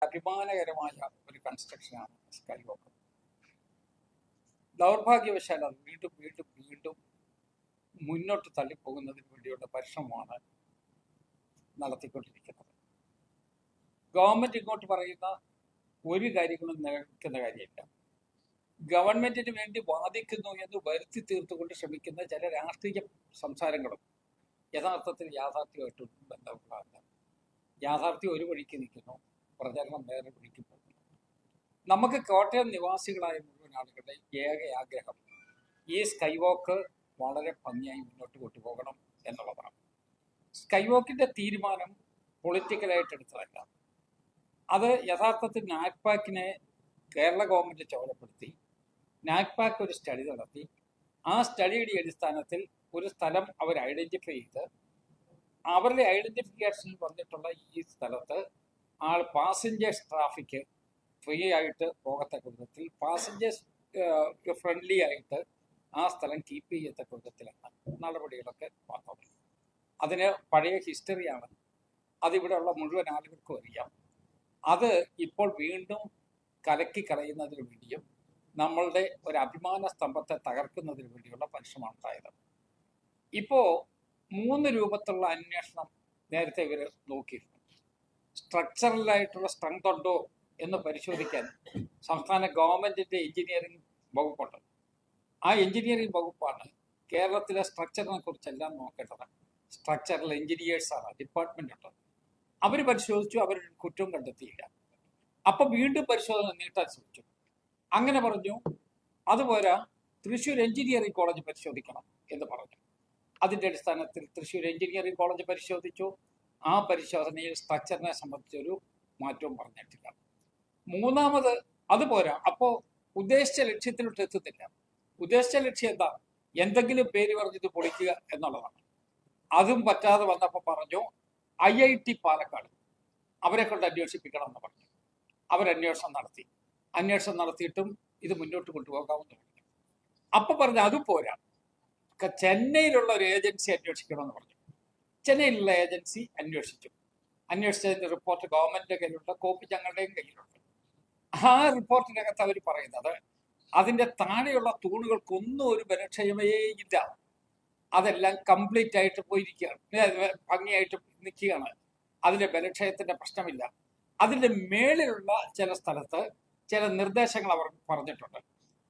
അഭിമാനകരമായ ഒരു കൺസ്ട്രക്ഷനാണ് സ്കൈ വാക്ക്. ദൗർഭാഗ്യവശാൽ അത് വീണ്ടും വീണ്ടും വീണ്ടും മുന്നോട്ട് തള്ളിപ്പോകുന്നതിന് വേണ്ടിയുള്ള പരിശ്രമമാണ് നടത്തിക്കൊണ്ടിരിക്കുന്നത്. ഗവൺമെന്റ് ഇങ്ങോട്ട് പറയുന്ന ഒരു കാര്യങ്ങളും നിലനിൽക്കുന്ന കാര്യമില്ല. ഗവൺമെന്റിന് വേണ്ടി വാദിക്കുന്നു എന്ന് വരുത്തി തീർത്തുകൊണ്ട് ശ്രമിക്കുന്ന ചില രാഷ്ട്രീയ സംസാരങ്ങളും യഥാർത്ഥത്തിൽ യാഥാർത്ഥ്യമായിട്ടൊന്നും ബന്ധമുള്ളതല്ല. യാഥാർത്ഥ്യം ഒരു വഴിക്ക് നിൽക്കുന്നു, പ്രചരണം വേറെ വഴിക്ക് പോകുന്നു. നമുക്ക് കോട്ടയം നിവാസികളായ മുഴുവൻ ആളുകളുടെ ഏക ആഗ്രഹം ഈ സ്കൈ വാക്ക് വളരെ ഭംഗിയായി മുന്നോട്ട് കൊണ്ടുപോകണം എന്നുള്ളതാണ്. സ്കൈ വാക്കിന്റെ തീരുമാനം പൊളിറ്റിക്കലായിട്ട് എടുത്തതല്ല. അത് യഥാർത്ഥത്തിൽ നാഗ്പാക്കിനെ കേരള ഗവൺമെന്റ് ചുമതലപ്പെടുത്തി നാഗ്പാക്ക് ഒരു സ്റ്റഡി നടത്തി. ആ സ്റ്റഡിയുടെ അടിസ്ഥാനത്തിൽ ഒരു സ്ഥലം അവർ ഐഡന്റിഫൈ ചെയ്ത് അവരുടെ ഐഡന്റിഫിക്കേഷനിൽ വന്നിട്ടുള്ള ഈ സ്ഥലത്ത് പാസഞ്ചേഴ്സ് ട്രാഫിക് ഫ്രീ ആയിട്ട് പോകത്തക്ക വിധത്തിൽ, പാസഞ്ചേഴ്സ് ഫ്രണ്ട്ലി ആയിട്ട് ആ സ്ഥലം കീപ്പ് ചെയ്യത്തക്ക വിധത്തിലാണ് നടപടികളൊക്കെ വന്നത്. അതിന് പഴയ ഹിസ്റ്ററിയാണ്, അതിവിടെയുള്ള മുഴുവൻ ആളുകൾക്കും അറിയാം. അത് ഇപ്പോൾ വീണ്ടും കലക്കി കളയുന്നതിന് വേണ്ടിയും നമ്മളുടെ ഒരു അഭിമാന സ്തംഭത്തെ തകർക്കുന്നതിന് വേണ്ടിയുള്ള പരിശ്രമമാണ് ഉണ്ടായത്. ഇപ്പോൾ 3 രൂപത്തിലുള്ള അന്വേഷണം നേരത്തെ ഇവർ നോക്കിയിരുന്നു. സ്ട്രക്ചറലായിട്ടുള്ള സ്ട്രെങ്ത് ഉണ്ടോ എന്ന് പരിശോധിക്കാൻ സംസ്ഥാന ഗവൺമെന്റിന്റെ എഞ്ചിനീയറിംഗ് വകുപ്പുണ്ട്. ആ എഞ്ചിനീയറിംഗ് വകുപ്പാണ് കേരളത്തിലെ സ്ട്രക്ചറിനെ കുറിച്ചെല്ലാം നോക്കേണ്ടത്. സ്ട്രക്ചറൽ എഞ്ചിനീയേഴ്സാണ്, ഡിപ്പാർട്ട്മെന്റ് ഉണ്ട്. അവർ പരിശോധിച്ചു, അവർ കുറ്റവും കണ്ടെത്തിയില്ല. അപ്പൊ വീണ്ടും പരിശോധന നീട്ടാൻ ശ്രമിച്ചു. അങ്ങനെ പറഞ്ഞു, അതുപോലെ തൃശ്ശൂർ എഞ്ചിനീയറിംഗ് കോളേജ് പരിശോധിക്കണം എന്ന് പറഞ്ഞു. അതിന്റെ അടിസ്ഥാനത്തിൽ തൃശ്ശൂർ എഞ്ചിനീയറിംഗ് കോളേജ് പരിശോധിച്ചു. ആ പരിശോധനയിൽ സ്ട്രക്ചറിനെ സംബന്ധിച്ചൊരു മാറ്റവും പറഞ്ഞിട്ടില്ല. മൂന്നാമത് അതുപോരാ, അപ്പോ ഉദ്ദേശിച്ച ലക്ഷ്യത്തിലോട്ട് എത്തുന്നില്ല. ഉദ്ദേശിച്ച ലക്ഷ്യം എന്താ? എന്തെങ്കിലും പേര് പറഞ്ഞത് പൊളിക്കുക എന്നുള്ളതാണ്. അതും പറ്റാതെ വന്നപ്പോൾ പറഞ്ഞു IIT പാലക്കാട് അവരെ കൊണ്ട് അന്വേഷിപ്പിക്കണം എന്ന് പറഞ്ഞു. അവരന്വേഷണം നടത്തി. അന്വേഷണം നടത്തിയിട്ടും ഇത് മുന്നോട്ട് കൊണ്ടുപോകാമെന്ന് പറഞ്ഞു. അപ്പൊ പറഞ്ഞു അതും പോരാ, ചെന്നൈയിലുള്ള ഒരു ഏജൻസി അന്വേഷിക്കണമെന്ന് പറഞ്ഞു. ചെന്നൈയിലുള്ള ഏജൻസി അന്വേഷിച്ചു. അന്വേഷിച്ചതിന്റെ റിപ്പോർട്ട് ഗവൺമെന്റിന്റെ കയ്യിലുണ്ട്, കോപ്പി ഞങ്ങളുടെയും കയ്യിലുണ്ട്. ആ റിപ്പോർട്ടിനകത്ത് അവർ പറയുന്നത് അതിന്റെ താഴെയുള്ള തൂണുകൾക്കൊന്നും ഒരു ബലക്ഷയമേ ഇല്ല, അതെല്ലാം കംപ്ലീറ്റ് ആയിട്ട് പോയിരിക്കുകയാണ്, ഭംഗിയായിട്ട് നിൽക്കുകയാണ്, അതിന്റെ ബലക്ഷയത്തിന്റെ പ്രശ്നമില്ല. അതിന്റെ മേളിലുള്ള ചില സ്ഥലത്ത് ചില നിർദ്ദേശങ്ങൾ അവർ പറഞ്ഞിട്ടുണ്ട്.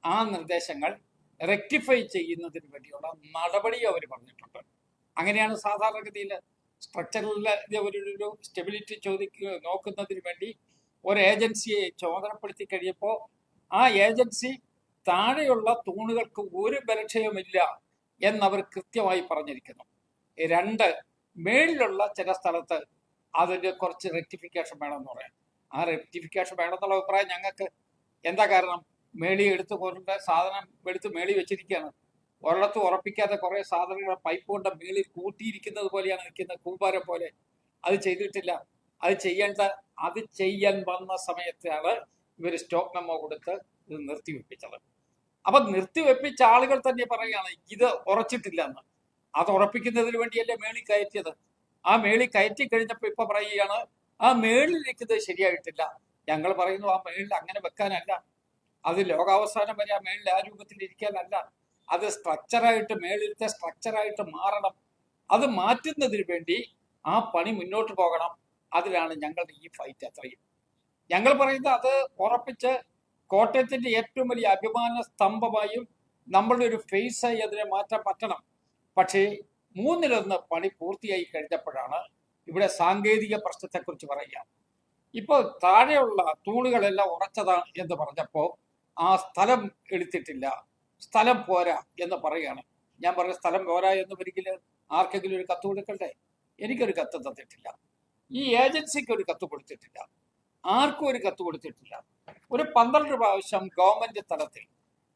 ആ നിർദ്ദേശങ്ങൾ റെക്ടിഫൈ ചെയ്യുന്നതിന് വേണ്ടിയുള്ള നടപടി അവർ പറഞ്ഞിട്ടുണ്ട്. അങ്ങനെയാണ് സാധാരണഗതിയിൽ സ്ട്രക്ചറിലെ ഒരു സ്റ്റെബിലിറ്റി നോക്കുന്നതിന് വേണ്ടി ഒരു ഏജൻസിയെ ചുമതലപ്പെടുത്തി കഴിയുമ്പോൾ ആ ഏജൻസി താഴെയുള്ള തൂണുകൾക്ക് ഒരു ബലക്ഷയമില്ല എന്നവർ കൃത്യമായി പറഞ്ഞിരിക്കുന്നു. 2, മേളിലുള്ള ചില സ്ഥലത്ത് അതിന്റെ കുറച്ച് റെക്ടിഫിക്കേഷൻ വേണമെന്ന് പറയാം. ആ റെക്ടിഫിക്കേഷൻ വേണമെന്നുള്ള അഭിപ്രായം ഞങ്ങൾക്ക് എന്താ കാരണം? മേളി എടുത്ത് കൊണ്ട സാധനം എടുത്ത് മേളി വെച്ചിരിക്കുകയാണ്. ഒരിടത്ത് ഉറപ്പിക്കാതെ കുറെ സാധനങ്ങൾ പൈപ്പ് കൊണ്ട് മേളിൽ കൂട്ടിയിരിക്കുന്നത് പോലെയാണ് നിൽക്കുന്നത്, കൂമ്പാരം പോലെ. അത് ചെയ്തിട്ടില്ല. അത് ചെയ്യാൻ വന്ന സമയത്താണ് ഇവർ സ്റ്റോപ്പ് മെമ്മോ കൊടുത്ത് ഇത് നിർത്തിവെപ്പിച്ചത്. അപ്പൊ നിർത്തിവെപ്പിച്ച ആളുകൾ തന്നെ പറയുകയാണ് ഇത് ഉറച്ചിട്ടില്ല എന്ന്. അത് ഉറപ്പിക്കുന്നതിന് വേണ്ടിയല്ലേ മേളി കയറ്റിയത്. ആ മേളി കയറ്റി കഴിഞ്ഞപ്പോ ഇപ്പൊ പറയുകയാണ് ആ മേളിലിരിക്കുന്നത് ശരിയായിട്ടില്ല. ഞങ്ങൾ പറയുന്നു ആ മേളിൽ അങ്ങനെ വെക്കാനല്ല, അത് ലോകാവസാനം വരെ ആ മേളിൽ ആ രൂപത്തിൽ ഇരിക്കാനല്ല, അത് സ്ട്രക്ചറായിട്ട് മേളിലത്തെ സ്ട്രക്ചറായിട്ട് മാറണം. അത് മാറ്റുന്നതിന് വേണ്ടി ആ പണി മുന്നോട്ട് പോകണം. അതിലാണ് ഞങ്ങളുടെ ഈ ഫൈറ്റ്. അത്രയും ഞങ്ങൾ പറയുന്നത് അത് ഉറപ്പിച്ച് കോട്ടയത്തിന്റെ ഏറ്റവും വലിയ അഭിമാന സ്തംഭമായും നമ്മളുടെ ഒരു ഫേസായി അതിനെ മാറ്റാൻ പറ്റണം. പക്ഷേ 3-1 പണി പൂർത്തിയായി കഴിഞ്ഞപ്പോഴാണ് ഇവിടെ സാങ്കേതിക പ്രശ്നത്തെക്കുറിച്ച് പറയുക. ഇപ്പോൾ താഴെയുള്ള തൂണുകളെല്ലാം ഉറച്ചതാണ് എന്ന് പറഞ്ഞപ്പോൾ ആ സ്ഥലം എടുത്തിട്ടില്ല, സ്ഥലം പോരാ എന്ന് പറയുകയാണ്. ഞാൻ പറഞ്ഞ സ്ഥലം പോരാ എന്ന് ഒരിക്കൽ ആർക്കെങ്കിലും ഒരു കത്ത് കൊടുക്കണ്ടേ? എനിക്കൊരു കത്ത് തന്നിട്ടില്ല, ഈ ഏജൻസിക്ക് ഒരു കത്ത് കൊടുത്തിട്ടില്ല, ആർക്കും ഒരു കത്ത് കൊടുത്തിട്ടില്ല. ഒരു 12 പ്രാവശ്യം ഗവൺമെന്റ് തലത്തിൽ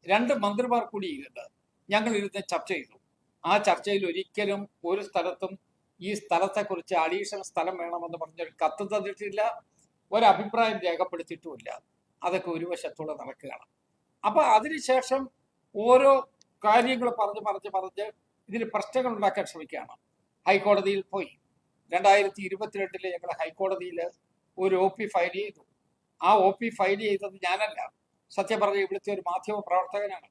2 മന്ത്രിമാർ കൂടി ഇരുന്ന് ഞങ്ങൾ ഇരുന്ന് ചർച്ച ചെയ്തു. ആ ചർച്ചയിൽ ഒരിക്കലും ഒരു സ്ഥലത്തും ഈ സ്ഥലത്തെക്കുറിച്ച് അഡീഷണൽ സ്ഥലം വേണമെന്ന് പറഞ്ഞൊരു കത്ത് തന്നിട്ടില്ല, ഒരഭിപ്രായം രേഖപ്പെടുത്തിയിട്ടുമില്ല. അതൊക്കെ ഒരു വശത്തൂടെ നടക്കുകയാണ്. അപ്പൊ അതിനുശേഷം ഓരോ കാര്യങ്ങൾ പറഞ്ഞ് ഇതിന് പ്രശ്നങ്ങൾ ഉണ്ടാക്കാൻ ശ്രമിക്കുകയാണ്. ഹൈക്കോടതിയിൽ പോയി. 2022 ഞങ്ങൾ ഹൈക്കോടതിയിൽ ഒരു OP ഫയൽ ചെയ്തു. ആ OP ഫയൽ ചെയ്തത് ഞാനല്ല, സത്യം പറഞ്ഞ ഇവിടുത്തെ ഒരു മാധ്യമ പ്രവർത്തകനാണ്.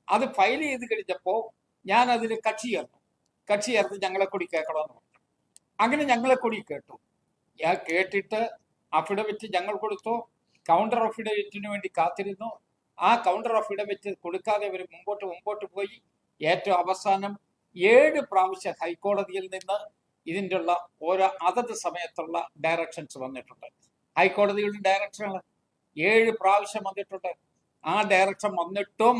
അത് ഫയൽ ചെയ്ത് കഴിഞ്ഞപ്പോൾ ഞാൻ അതിൽ കക്ഷി ചേർത്ത് ഞങ്ങളെ കൂടി കേൾക്കണമെന്ന് പറഞ്ഞു. അങ്ങനെ ഞങ്ങളെ കൂടി കേട്ടു. ഞാൻ കേട്ടിട്ട് അഫിഡവിറ്റ് ഞങ്ങൾ കൊടുത്തു. കൗണ്ടർ അഫിഡവിറ്റിന് വേണ്ടി കാത്തിരുന്നു. ആ കൗണ്ടർ അഫിഡവിറ്റ് കൊടുക്കാതെ അവർ മുമ്പോട്ട് പോയി. ഏറ്റവും അവസാനം 7 പ്രാവശ്യം ഹൈക്കോടതിയിൽ നിന്ന് ഇതിൻ്റെ ഉള്ള ഓരോ അതത് സമയത്തുള്ള ഡയറക്ഷൻസ് വന്നിട്ടുണ്ട്. ഹൈക്കോടതിയുടെ ഡയറക്ഷനുകൾ 7 പ്രാവശ്യം വന്നിട്ടുണ്ട്. ആ ഡയറക്ഷൻ വന്നിട്ടും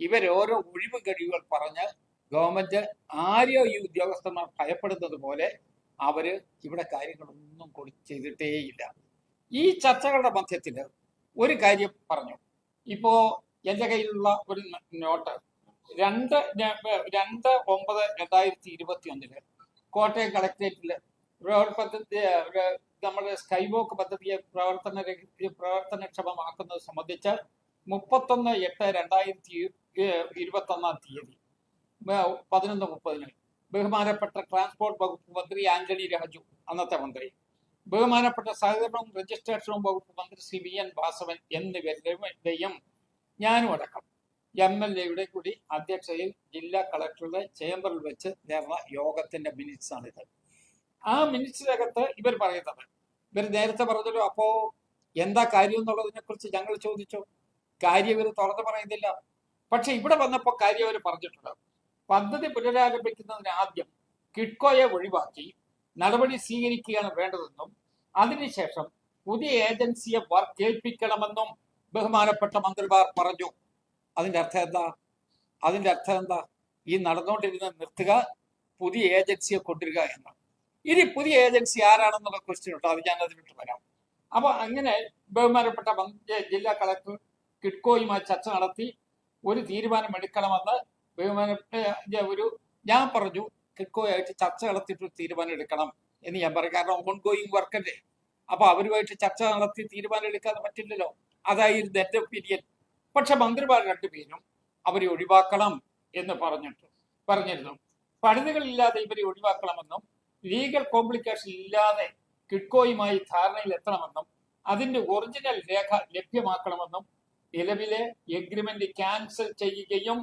ഇവരോരോ ഒഴിവ് കഴിവുകൾ പറഞ്ഞ് ഗവൺമെന്റ് ആരെയോ ഈ ഉദ്യോഗസ്ഥന്മാർ ഭയപ്പെടുന്നത് പോലെ അവര് ഇവിടെ കാര്യങ്ങളൊന്നും ചെയ്തിട്ടേയില്ല. ഈ ചർച്ചകളുടെ മധ്യത്തിൽ ഒരു കാര്യം പറഞ്ഞു. ഇപ്പോ എന്റെ കയ്യിലുള്ള ഒരു നോട്ട് 2/9/2021 കോട്ടയം കളക്ടറേറ്റില് നമ്മുടെ സ്കൈവോക്ക് പദ്ധതിയെ പ്രവർത്തനക്ഷമമാക്കുന്നത് സംബന്ധിച്ച് 31/8/2021 11:30 ബഹുമാനപ്പെട്ട ട്രാൻസ്പോർട്ട് വകുപ്പ് മന്ത്രി ആന്റണി രാജു, അന്നത്തെ മന്ത്രി, ബഹുമാനപ്പെട്ട സഹകരണവും രജിസ്ട്രേഷനും വകുപ്പ് മന്ത്രി ശ്രീ VN വാസവൻ എന്നിവരുടെയും ഞാനും അടക്കം MLA കൂടി അധ്യക്ഷതയിൽ ജില്ലാ കളക്ടറുടെ ചേംബറിൽ വെച്ച് ചേർന്ന യോഗത്തിന്റെ മിനിറ്റ്സ് ആണിത്. ആ മിനിറ്റ്സിനകത്ത് ഇവർ പറയുന്നത്, ഇവർ നേരത്തെ പറഞ്ഞല്ലോ, അപ്പോ എന്താ കാര്യം എന്നുള്ളതിനെ കുറിച്ച് ഞങ്ങൾ ചോദിച്ചു. കാര്യം ഇവർ തുറന്നു പറയുന്നില്ല. പക്ഷെ ഇവിടെ വന്നപ്പോൾ കാര്യം അവർ പറഞ്ഞിട്ടുണ്ട്. പദ്ധതി പുനരാരംഭിക്കുന്നതിന് ആദ്യം കിഡ്കോയെ ഒഴിവാക്കി നടപടി സ്വീകരിക്കുകയാണ് വേണ്ടതെന്നും അതിനുശേഷം പുതിയ ഏജൻസിയെ വർക്ക് ഏൽപ്പിക്കണമെന്നും ബഹുമാനപ്പെട്ട മന്ത്രിമാർ പറഞ്ഞു. അതിന്റെ അർത്ഥം എന്താ? ഈ നടന്നുകൊണ്ടിരുന്ന നിർത്തുക, പുതിയ ഏജൻസിയെ കൊണ്ടുവരിക എന്ന്. ഇനി പുതിയ ഏജൻസി ആരാണെന്നുള്ള ക്വസ്റ്റ്യൻ ഉണ്ട്, അത് ഞാൻ അതിലിട്ട് വരാം. അപ്പൊ അങ്ങനെ ബഹുമാനപ്പെട്ട ജില്ലാ കളക്ടർ കിഡ്കോയുമായി ചർച്ച നടത്തി ഒരു തീരുമാനം എടുക്കണമെന്ന് ഞാൻ പറഞ്ഞു. കിഡ്കോയായിട്ട് ചർച്ച നടത്തിയിട്ട് തീരുമാനം എടുക്കണം എന്ന് ഞാൻ പറയും. കാരണം ഓൺഗോയിങ് വർക്കല്ലേ. അപ്പൊ അവരുമായിട്ട് ചർച്ച നടത്തി തീരുമാനം എടുക്കാതെ പറ്റില്ലല്ലോ. അതായിരുന്നു എന്റെ ഒപ്പീനിയൻ. പക്ഷെ മന്ത്രിമാർ 2 പേരും അവരെ ഒഴിവാക്കണം എന്ന് പറഞ്ഞിരുന്നു. പഴുതുകളില്ലാതെ ഇവരെ ഒഴിവാക്കണമെന്നും ലീഗൽ കോംപ്ലിക്കേഷൻ ഇല്ലാതെ കിഡ്കോയുമായി ധാരണയിൽ എത്തണമെന്നും അതിന്റെ ഒറിജിനൽ രേഖ ലഭ്യമാക്കണമെന്നും നിലവിലെ എഗ്രിമെന്റ് ക്യാൻസൽ ചെയ്യുകയും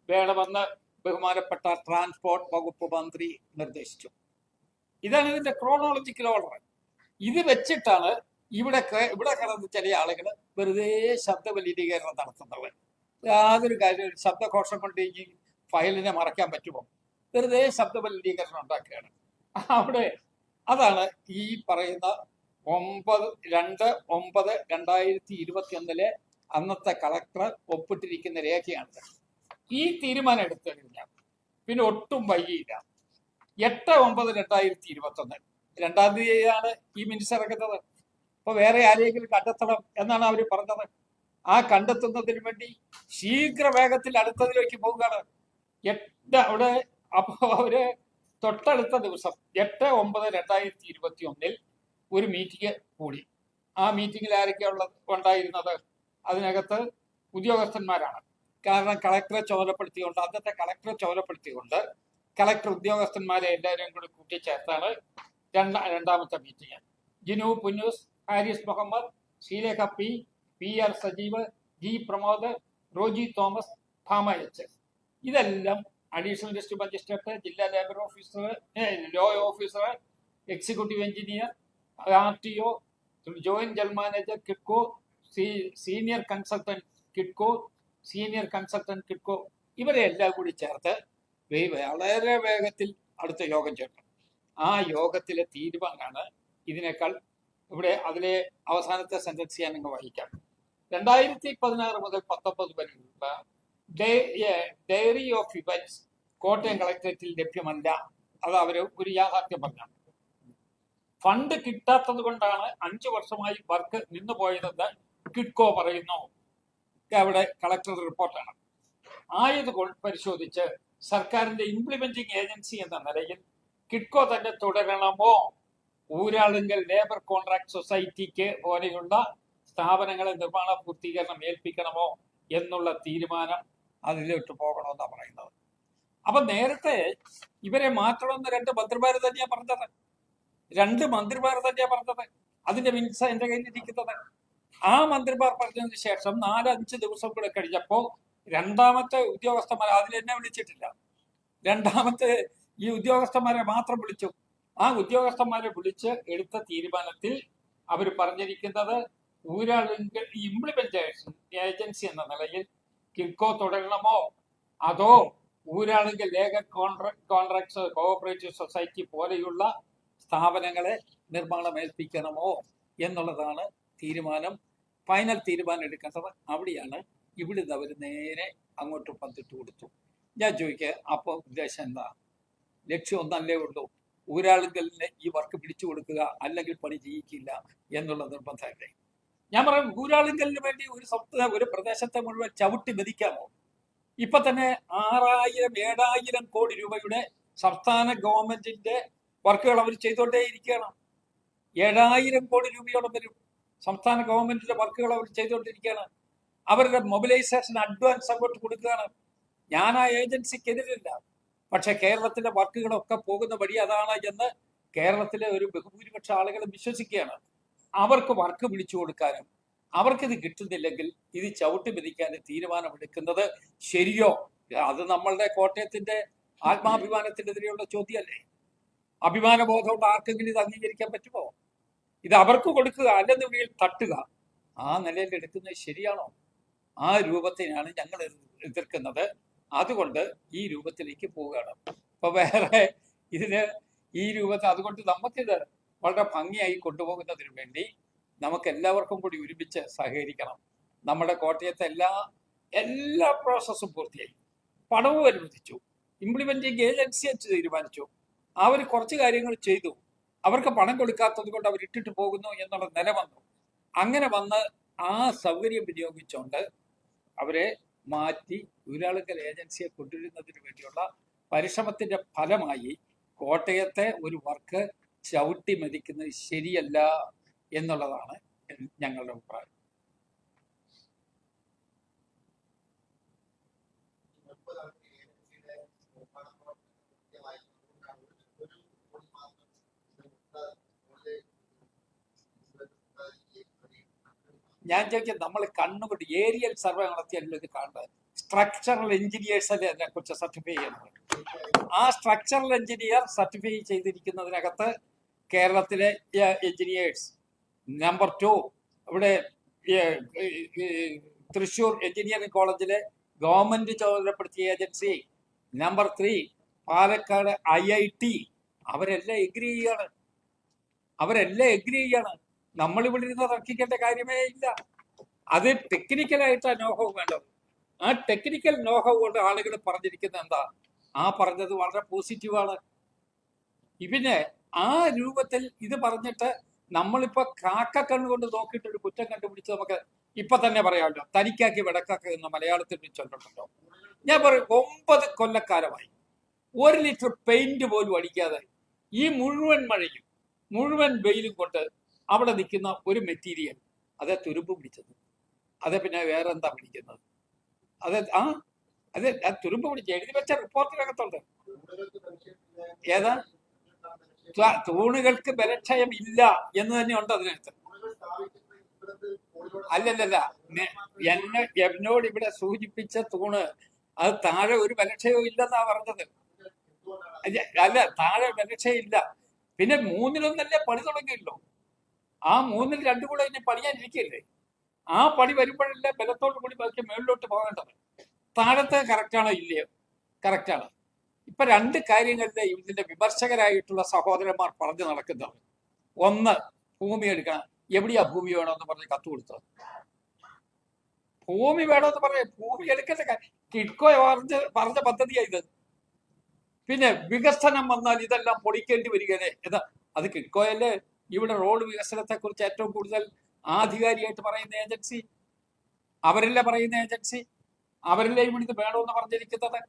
വേണമെന്ന് ബഹുമാനപ്പെട്ട ട്രാൻസ്പോർട്ട് വകുപ്പ് മന്ത്രി നിർദ്ദേശിച്ചു. ഇതാണ് ഇതിന്റെ ക്രോണോളജിക്കൽ ഓർഡർ. ഇത് വെച്ചിട്ടാണ് ഇവിടെ കിടന്ന് ചില ആളുകൾ വെറുതെ ശബ്ദ മലിനീകരണം നടത്തുന്നത്. യാതൊരു കാര്യം ശബ്ദഘോഷം കൊണ്ട് ഈ ഫയലിനെ മറയ്ക്കാൻ പറ്റുമോ? വെറുതെ ശബ്ദ മലിനീകരണം ഉണ്ടാക്കുകയാണ് അവിടെ. അതാണ് ഈ പറയുന്ന 2/9/2021 അന്നത്തെ കളക്ടർ ഒപ്പിട്ടിരിക്കുന്ന രേഖയാണ്. ഈ തീരുമാനം എടുത്തു കഴിഞ്ഞാൽ പിന്നെ ഒട്ടും വൈകിയില്ല. 8/9/2021 2-ാം തീയതിയാണ് ഈ മിനിറ്റ്സ് ഇറക്കുന്നത്. അപ്പൊ വേറെ ആരെങ്കിലും കണ്ടെത്തണം എന്നാണ് അവർ പറഞ്ഞത്. ആ കണ്ടെത്തുന്നതിന് വേണ്ടി ശീഘ്ര വേഗത്തിൽ അടുത്തതിലേക്ക് പോവുകയാണ്. അവിടെ അപ്പൊ അവര് തൊട്ടടുത്ത ദിവസം 8/9/2021 ഒരു മീറ്റിംഗ് കൂടി. ആ മീറ്റിംഗിൽ ആരൊക്കെയാണ് ഉണ്ടായിരുന്നത്? അതിനകത്ത് ഉദ്യോഗസ്ഥന്മാരാണ്. കാരണം കളക്ടറെ ചുമതലപ്പെടുത്തിക്കൊണ്ട്, അന്നത്തെ കളക്ടറെ ചുമതലപ്പെടുത്തിക്കൊണ്ട് കളക്ടർ ഉദ്യോഗസ്ഥന്മാരെ എല്ലാവരെയും കൂടി കൂട്ടിച്ചേർത്താണ് രണ്ടാമത്തെ meeting. Jinu Punnoose, Haris Muhammad, Sreelekha PR Sajeev, G Pramod, Roji Thomas, Bhama HS, ഇതെല്ലാം അഡീഷണൽ ഡിസ്ട്രിക്ട് മജിസ്ട്രേറ്റ്, ജില്ലാ labour officer, law officer, executive engineer, RTO, joint general manager KIDCO, senior consultant KIDCO, ഇവരെ എല്ലാം കൂടി ചേർത്ത് വളരെ വേഗത്തിൽ അടുത്ത യോഗം ചേർന്നു. ആ യോഗത്തിലെ തീരുമാനമാണ് ഇതിനേക്കാൾ ഇവിടെ അതിലെ അവസാനത്തെ സെന്റൻസ് ഞാൻ നിങ്ങൾ വായിക്കാം. 2016 മുതൽ 19 വരെയുള്ള ഡയറി ഓഫ് ഇവന്റ്സ് കോട്ടയം കളക്ടറേറ്റിൽ ലഭ്യമല്ല. അത് അവര് ഒരു യാഥാർത്ഥ്യം പറഞ്ഞു. ഫണ്ട് കിട്ടാത്തത് കൊണ്ടാണ് 5 വർഷമായി വർക്ക് നിന്നുപോയതെന്ന് കിഡ്കോ പറയുന്നു. അവിടെ കളക്ടറുടെ റിപ്പോർട്ടാണ്. ആയതുകൊണ്ട് പരിശോധിച്ച് സർക്കാരിന്റെ ഇംപ്ലിമെന്റിംഗ് ഏജൻസി എന്ന നിലയിൽ കിഡ്കോ തന്നെ തുടരണമോ, ഊരാളുങ്കൽ ലേബർ കോൺട്രാക്ട് സൊസൈറ്റിക്ക് പോലെയുള്ള സ്ഥാപനങ്ങളെ നിർമ്മാണ പൂർത്തീകരണം ഏൽപ്പിക്കണമോ എന്നുള്ള തീരുമാനം അതിലോട്ട് പോകണമെന്നാണ് പറയുന്നത്. അപ്പൊ നേരത്തെ ഇവരെ മാറ്റണമെന്ന് 2 മന്ത്രിമാർ തന്നെയാ പറഞ്ഞത്. 2 മന്ത്രിമാർ തന്നെയാ പറഞ്ഞത്. അതിന്റെ മിനിറ്റ്സ് എന്റെ കയ്യിലിരിക്കുന്നത്. ആ മന്ത്രിമാർ പറഞ്ഞതിന് ശേഷം 4-5 ദിവസം കൂടെ കഴിഞ്ഞപ്പോൾ രണ്ടാമത്തെ ഉദ്യോഗസ്ഥന്മാർ അതിലെന്നെ വിളിച്ചിട്ടില്ല. രണ്ടാമത്തെ ഈ ഉദ്യോഗസ്ഥന്മാരെ മാത്രം വിളിച്ചു. ആ ഉദ്യോഗസ്ഥന്മാരെ വിളിച്ച് എടുത്ത തീരുമാനത്തിൽ അവർ പറഞ്ഞിരിക്കുന്നത് ഊരാളുങ്കൽ ഇംപ്ലിമെന്റേഷൻ ഏജൻസി എന്ന നിലയിൽ കിഡ്കോ തുടരണമോ അതോ Uralungal labour contracts cooperative society പോലെയുള്ള സ്ഥാപനങ്ങളെ നിർമ്മാണം ഏൽപ്പിക്കണമോ എന്നുള്ളതാണ് തീരുമാനം. ഫൈനൽ തീരുമാനം എടുക്കേണ്ടത് അവിടെയാണ്. ഇവിടുന്ന് അവർ നേരെ അങ്ങോട്ട് പന്തിട്ട് കൊടുത്തു. ഞാൻ ചോദിക്കുക, അപ്പോൾ ഉദ്ദേശം എന്താ? ലക്ഷ്യം ഒന്നല്ലേ ഉള്ളൂ, ഊരാളുങ്കലിന് ഈ വർക്ക് പിടിച്ചു കൊടുക്കുക, അല്ലെങ്കിൽ പണി ചെയ്യിക്കില്ല എന്നുള്ള നിർബന്ധമല്ലേ? ഞാൻ പറയും, ഊരാളുങ്കലിന് വേണ്ടി ഒരു പ്രദേശത്തെ മുഴുവൻ ചവിട്ടി മെതിക്കാമോ? ഇപ്പൊ തന്നെ 6,000-7,000 കോടി രൂപയുടെ സംസ്ഥാന ഗവൺമെന്റിന്റെ വർക്കുകൾ അവർ ചെയ്തുകൊണ്ടേയിരിക്കുകയാണ്. 7,000 കോടി രൂപയോളം വരും സംസ്ഥാന ഗവൺമെന്റിന്റെ വർക്കുകൾ അവർ ചെയ്തുകൊണ്ടിരിക്കുകയാണ്. അവരുടെ മൊബിലൈസേഷൻ അഡ്വാൻസ് അങ്ങോട്ട് കൊടുക്കുകയാണ്. ഞാൻ ആ ഏജൻസിക്കെതിരില്ല, പക്ഷെ കേരളത്തിലെ വർക്കുകളൊക്കെ പോകുന്ന വഴി അതാണ് എന്ന് കേരളത്തിലെ ഒരു ബഹുഭൂരിപക്ഷ ആളുകൾ വിശ്വസിക്കുകയാണ്. അവർക്ക് വർക്ക് വിളിച്ചു കൊടുക്കാനും അവർക്കിത് കിട്ടുന്നില്ലെങ്കിൽ ഇത് ചവിട്ടി മെതിക്കാനും തീരുമാനമെടുക്കുന്നത് ശരിയോ? അത് നമ്മളുടെ കോട്ടയത്തിന്റെ ആത്മാഭിമാനത്തിനെതിരെയുള്ള ചോദ്യമല്ലേ? അഭിമാനബോധമുള്ള ആർക്കെങ്കിലും ഇത് അംഗീകരിക്കാൻ പറ്റുമോ? ഇത് അവർക്ക് കൊടുക്കുക, അല്ലെന്നുണ്ടെങ്കിൽ തട്ടുക. ആ നിലയിൽ എടുക്കുന്നത് ശരിയാണോ? ആ രൂപത്തിനാണ് ഞങ്ങൾ എതിർക്കുന്നത്. അതുകൊണ്ട് ഈ രൂപത്തിലേക്ക് പോവുകയാണ്. ഇപ്പൊ വേറെ ഇതിന് ഈ രൂപത്തിൽ, അതുകൊണ്ട് നമുക്കിത് വളരെ ഭംഗിയായി കൊണ്ടുപോകുന്നതിന് വേണ്ടി നമുക്ക് എല്ലാവർക്കും കൂടി ഒരുമിച്ച് സഹകരിക്കണം. നമ്മുടെ കോട്ടയത്തെ എല്ലാ പ്രോസസ്സും പൂർത്തിയായി, പണവും അനുവദിച്ചു, ഇംപ്ലിമെന്റിംഗ് ഏജൻസി തീരുമാനിച്ചു, അവർ കുറച്ച് കാര്യങ്ങൾ ചെയ്തു. അവർക്ക് പണം കൊടുക്കാത്തത് കൊണ്ട് അവർ ഇട്ടിട്ട് പോകുന്നു എന്നുള്ള നില വന്നു. അങ്ങനെ വന്ന് ആ സൗകര്യം വിനിയോഗിച്ചുകൊണ്ട് അവരെ മാറ്റി ഊരാളുങ്കൽ ഏജൻസിയെ കൊണ്ടുവരുന്നതിന് വേണ്ടിയുള്ള പരിശ്രമത്തിന്റെ ഫലമായി കോട്ടയത്തെ ഒരു വർക്ക് ചവിട്ടി മെതിക്കുന്നത് ശരിയല്ല എന്നുള്ളതാണ് ഞങ്ങളുടെ അഭിപ്രായം. ഞാൻ ചോദിക്കാം, നമ്മൾ കണ്ണുകൊണ്ട് ഏരിയൽ സർവേ നടത്തിയല്ലോ ഇത് കാണുന്നത്. സ്ട്രക്ചറൽ എഞ്ചിനീയേഴ്സ് അല്ലേ അതിനെ കുറിച്ച് സർട്ടിഫൈ ചെയ്യുന്നത്. ആ സ്ട്രക്ചറൽ എഞ്ചിനീയർ സർട്ടിഫൈ ചെയ്തിരിക്കുന്നതിനകത്ത് കേരളത്തിലെ എഞ്ചിനീയേഴ്സ്, നമ്പർ 2 ഇവിടെ തൃശ്ശൂർ എഞ്ചിനീയറിംഗ് കോളേജിലെ ഗവൺമെന്റ് ചുമതലപ്പെടുത്തിയ ഏജൻസി, നമ്പർ 3 പാലക്കാട് IIT, അവരെല്ലാം എഗ്രി ചെയ്യാണ്. നമ്മളിവിടെ ഇരുന്ന് തർക്കിക്കേണ്ട കാര്യമേ ഇല്ല. അത് ടെക്നിക്കലായിട്ട് നോഹവ് വേണ്ടത്. ആ ടെക്നിക്കൽ നോഹവ് കൊണ്ട് ആളുകൾ പറഞ്ഞിരിക്കുന്നത് എന്താ? ആ പറഞ്ഞത് വളരെ പോസിറ്റീവാണ്. പിന്നെ ആ രൂപത്തിൽ ഇത് പറഞ്ഞിട്ട് നമ്മളിപ്പോ കാക്കക്കണ്ണുകൊണ്ട് നോക്കിയിട്ട് ഒരു കുറ്റം കണ്ടുപിടിച്ച് നമുക്ക് ഇപ്പൊ തന്നെ പറയാമല്ലോ. തനിക്കാക്കി വിടക്കാക്ക എന്ന് മലയാളത്തിൽ ചൊല്ലുണ്ടല്ലോ. ഞാൻ പറയും, 9 കൊല്ലക്കാലമായി 1 ലിറ്റർ പെയിന്റ് പോലും അടിക്കാതെ ഈ മുഴുവൻ മഴയും മുഴുവൻ വെയിലും കൊണ്ട് അവിടെ നിൽക്കുന്ന ഒരു മെറ്റീരിയൽ, അതേ തുരുമ്പ് പിടിച്ചത്, അതേ പിന്നെ വേറെ എന്താ പിടിക്കുന്നത്? അതെ തുരുമ്പ് പിടിച്ച് എഴുതി വെച്ച റിപ്പോർട്ടിനകത്തുണ്ട്. ഏതാ? തൂണുകൾക്ക് ബലക്ഷയം ഇല്ല എന്ന് തന്നെ ഉണ്ട് അതിനകത്ത്. അല്ലല്ല, എന്നോട് ഇവിടെ സൂചിപ്പിച്ച തൂണ് അത് താഴെ ഒരു ബലക്ഷയവും ഇല്ലെന്നാ പറഞ്ഞത്. അല്ല, താഴെ ബലക്ഷയം ഇല്ല. പിന്നെ 3-1 പണി തുടങ്ങിയല്ലോ. ആ 3-ൽ 2 കൂടെ ഇനി പണിയാനിരിക്കല്ലേ. ആ പണി വരുമ്പോഴല്ലേ ബലത്തോട് കൂടി ബാക്കി മേളിലോട്ട് പോകേണ്ടത്. താഴത്തെ കറക്റ്റാണോ ഇല്ലയോ? കറക്റ്റാണ്. ഇപ്പൊ 2 കാര്യങ്ങളിലെ ഇതിന്റെ വിമർശകരായിട്ടുള്ള സഹോദരന്മാർ പറഞ്ഞു നടക്കുന്നത്. ഒന്ന്, ഭൂമി എടുക്കണം. എവിടെയാ ഭൂമി വേണമെന്ന് പറഞ്ഞ് കത്ത് കൊടുത്തത്? ഭൂമി വേണമെന്ന് പറഞ്ഞ ഭൂമി എടുക്കേണ്ട കിഡ്കോ പറഞ്ഞ പദ്ധതിയായത്. പിന്നെ വികസനം വന്നാൽ ഇതെല്ലാം പൊളിക്കേണ്ടി വരികയല്ലേ എന്താ? അത് കിഡ്കോയല്ലേ ഇവിടെ റോഡ് വികസനത്തെ കുറിച്ച് ഏറ്റവും കൂടുതൽ ആധികാരികമായിട്ട് പറയുന്ന ഏജൻസി. അവരല്ലേ പറയുന്ന ഏജൻസി. അവരല്ലേ ഇവിടെ ഇത് വേണമെന്ന് പറഞ്ഞിരിക്കുന്നത്.